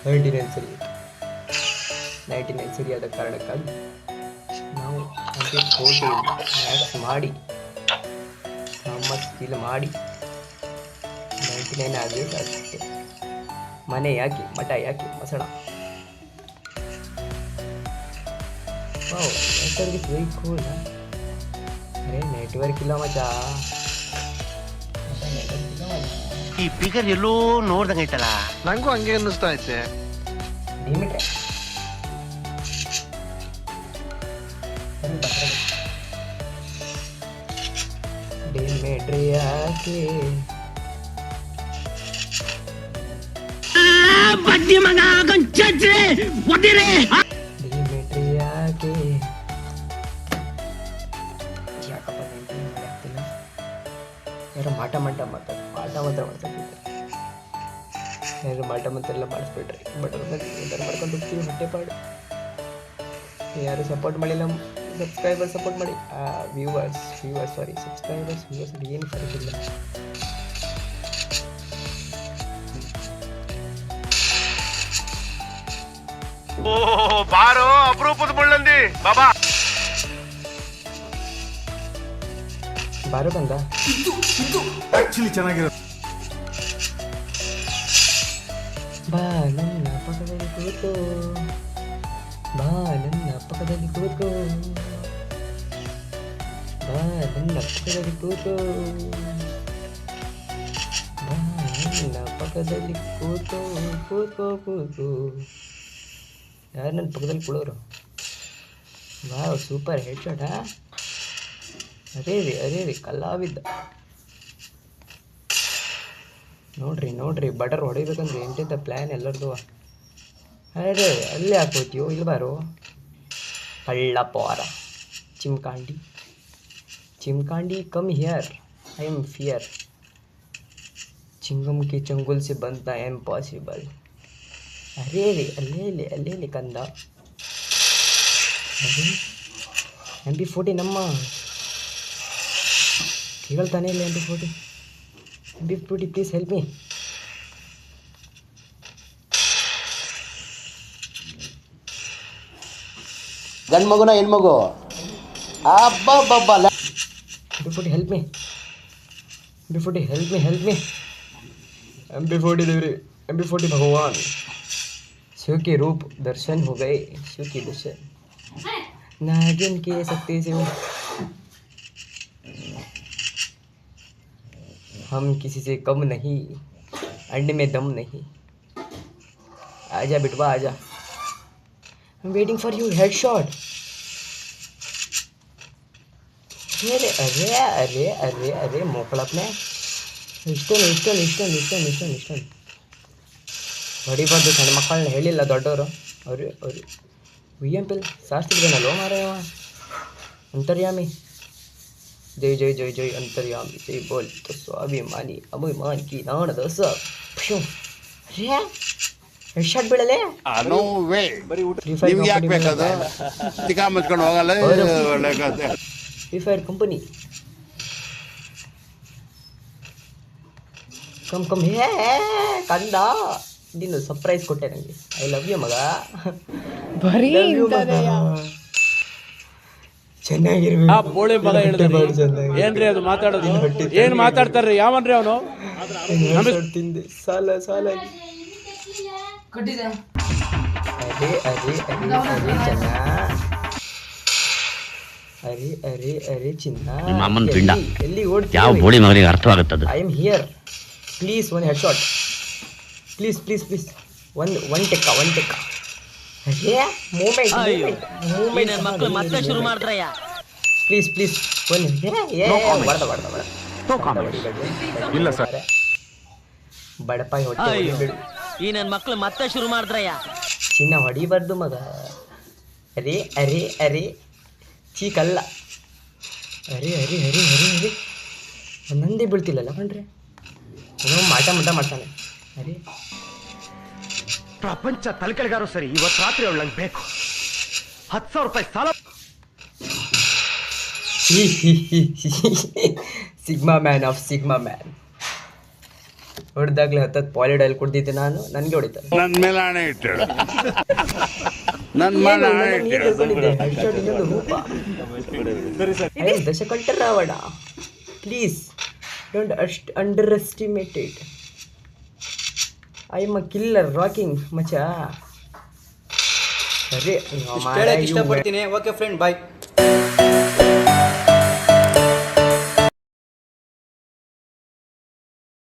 99 ಸರಿ 99 ಸರಿಯಾದ ಕಾರಣಕ್ಕಾಗಿ ನಾವು 40 ಮ್ಯಾಕ್ಸ್ ಮಾಡಿ ನಮ್ಮ ಸ್ಕಿಲ್ ಮಾಡಿ 99 ಆಗಬೇಕು ಅಷ್ಟೇ. ಮನೆ ಯಾಕೆ ಮಠ ಯಾಕೆ ಮಸಣ. Wow network is very cool. ಅರೆ ನೆಟ್ವರ್ಕ್ ಇಲ್ಲ ಮಚ್ಚಾ. ಈ ಫಿಗರ್ ಎಲ್ಲೋ ನೋಡ್ದಂಗೈತಲ್ಲ. ನಂಗೂ ಹಂಗೆ ಅನ್ನಿಸ್ತಾ ಐತೆ. ಡಿಮಿಟ್ರೆ ಡಿಮಿಟ್ರೆ ಯಾಕೆ ಬಡ್ಡಿ ಮಗ ಗಂಚಜ್ರೆ ಒದಿರೆ ಡಿಮಿಟ್ರೆ ಯಾಕೆ ಯಾಕಪ್ಪ ಆಗ್ತಿಲ್ಲ. ಯಾರೋ ಮಾಟ ಮಾತಾಡ್ತಾರೆ ಯಾರು ಮಾಟ ಎಲ್ಲ ಮಾಡಿಸ್ಬಿಟ್ರಿ. ಬಟ್ ಅವ್ರ ಮಾಡ್ಕೊಂಡು ಹೋಗ್ತೀವಿ ಹೊಟ್ಟೆಪಾಡು. ಯಾರು ಸಪೋರ್ಟ್ ಮಾಡಿಲ್ಲ, ಸಬ್ಸ್ಕ್ರೈಬರ್ ಸಪೋರ್ಟ್ ಮಾಡಿ. ವ್ಯೂವರ್ಸ್ ಸಾರಿ ಸಬ್ಸ್ಕ್ರೈಬರ್ಸ್ ಏನು ಫರಕಿಲ್ಲ. ಓ ಬಾರೋ ಅಪರೂಪದ ಮುಳ್ಳಂದಿ ಬಾಬಾ. ಬಾರು ಬಂದ ಆಕ್ಚುಲಿ ಚೆನ್ನಾಗಿರೋದು. ಬಾ ನನ್ನ ಪಕ್ಕದಲ್ಲಿ ಕೂತು, ಬಾ ನನ್ನ ಪಕ್ಕದಲ್ಲಿ ಕೂತು, ಬಾ ನನ್ನ ಪಕ್ಕದಲ್ಲಿ ಕೂತು, ಬಾ ನನ್ನ ಪಕ್ಕದಲ್ಲಿ ಕೂತು ಕೂತು ಕೂತು. ಯಾರು ನನ್ನ ಪಕ್ಕದಲ್ಲಿ ಕೂಡೋರು? ವಾವ್ ಸೂಪರ್ ಹೆಡ್ ಶಾಟಾ. ಅದೇ ರೀ ಕಲಾವಿದ್ದ. ನೋಡ್ರಿ ಬಟರ್ ಹೊಡಿಬೇಕಂದ್ರೆ ಎಂತೆಂಥ ಪ್ಲ್ಯಾನ್ ಎಲ್ಲರದು. ಅರೆ ಅಲ್ಲೇ ಹಾಕೋತೀವೋ ಇಲ್ಲಿ ಬಾರೋ ಪಳ್ಳ ಪವಾರ चिमकांडी come here I am fear चिंगम के चंगुल से बनता है इम्पॉसिबल. अरे अल्ले कंदा MP40 ನಮ್ಮ ಕೇಳ್ತಾನೆ ಇಲ್ಲ. MP40 please help me. ಗಂಡು ಮಗುನ ಹೆಣ್ಮಗು ಅಬ್ಬಬ್ಬಬ್ಬ. MP40 help me. MP40 help me. MP40 देवरे MP40 भगवान शिव के रूप दर्शन हो गए. शिव के दर्शन नागिन के शक्ति से हम किसी से कम नहीं, अंडे में दम नहीं. आजा बिटवा आजा. I'm waiting for you. Headshot. अरे मोकल अपने ಇಷ್ಟೊಂದು ಹೊಡಿಬಾರ್ದು. ಸಣ್ಣ ಮಕ್ಕಳನ್ನ ಹೇಳಿಲ್ಲ ದೊಡ್ಡವರು. ಅವರು VMP ಸಾರಿಸಿದ್ರೇನಲ್ವ ಮಾರಾಯವ. ಅಂತರ್ಯಾಮಿ ಜೈ ಅಂತರ್ಯಾಮಿ ಜೈ ಬೋಲ್ तो स्वाभिमानी अभिमान की नाण दस. ಹೆಡ್ಶಾಟ್ ಬೀಳಲೆ ನೋ ವೇ. ನಿಮ್ಗೆ ಯಾಕೆ ಬೇಕಾದ ತಿಕಾ ಮುಚ್ಕೊಂಡು ಹೋಗಲ್ಲ. ಫ್ರೀ ಫೈರ್ ಕಂಪನಿ ಕಮ್ ಹೇ ಕಂದ. ನೀನು ಸರ್ಪ್ರೈಸ್ ಕೊಟ್ಟೆ ನನಗೆ. ಐ ಲವ್ ಯು ಮಗ. ಚೆನ್ನಾಗಿರ್ಬೇಕು. ಬೋಳಿ ಮಗ ಏನ್ರಿ ಅದು ಮಾತಾಡೋದು? ಏನ್ ಮಾತಾಡ್ತಾರ್ರಿ? ಯಾವನ್ರಿ ಅವನು? ತಿಂದೆ ಸಾಲ ಅರೆ ಚಿನ್ನ ಅಮ್ಮನ ಪಿಂಡ ಎಲ್ಲಿ ಓಡ್ತೀಯ? ಯಾವ ಬೋಳಿ ಮಗನಿಗೆ ಅರ್ಥವಾಗುತ್ತದೆ? I am here please. ಒಂದು ಹೆಡ್ ಶಾಟ್ ಪ್ಲೀಸ್. ಒನ್ ಟೆಕ್ಕ. ಅರೆ ಮೂಮೆಂಟ್ ಮಕ್ಕಳು ಮತ್ತೆ ಶುರು ಮಾಡ್ತಾರಯ್ಯ. ಪ್ಲೀಸ್ ಇಲ್ಲ ಸರ್. ಬಡಪಾಯಿ ಹೊಟ್ಟೆ ಹೊಡಿಬೇಡು. ಈ ನನ್ನ ಮಕ್ಕಳು ಮತ್ತೆ ಶುರು ಮಾಡ್ತಾರಯ್ಯ. ಚಿನ್ನ ಹೊಡಿಬಾರ್ದು ಮಗ. ಅರೆ ಚೀಕಲ್ಲ. ಅರೆ ಒಂದೊಂದೇ ಬೀಳ್ತಿಲ್ಲಲ್ಲ ಕಣ್ರಿ. ಏನೋ ಮಾಟ ಮಾಡ್ತಾನೆ. ಅರೆ ಪ್ರಪಂಚ ತಲೆಕೆಳಗಾರು ಸರಿ. ಇವತ್ತು ರಾತ್ರಿ ಅವಳು ನಂಗೆ ಬೇಕು. 10,000 ರೂಪಾಯಿ ಸಾಲ. Sigma man. ಹೊಡೆದಾಗ್ಲೇ ಹತ್ತತ್ತು ಪಾಲಿಡ್ ಆಯಿಲ್ ಕುಡ್ದಿದ್ದೆ ನಾನು, ನನಗೆ ಹೊಡಿತಾರೆ. ನನ್ನ ಮೇಲೆ ಹಣೆ ಇಟ್ಟಳು. ನನ್ನ ಮೇಲೆ ಹಣೆ ಇಟ್ಟಳು. ಇನ್ನೊಂದು ರೂಪ. I am Dashakantha Ravana. Please don't underestimate it. I am a killer rocking ಮಚಾ. ಸರಿ ಇಷ್ಟಪಡ್ತೀನಿ. ಓಕೆ ಫ್ರೆಂಡ್, ಬಾಯ್.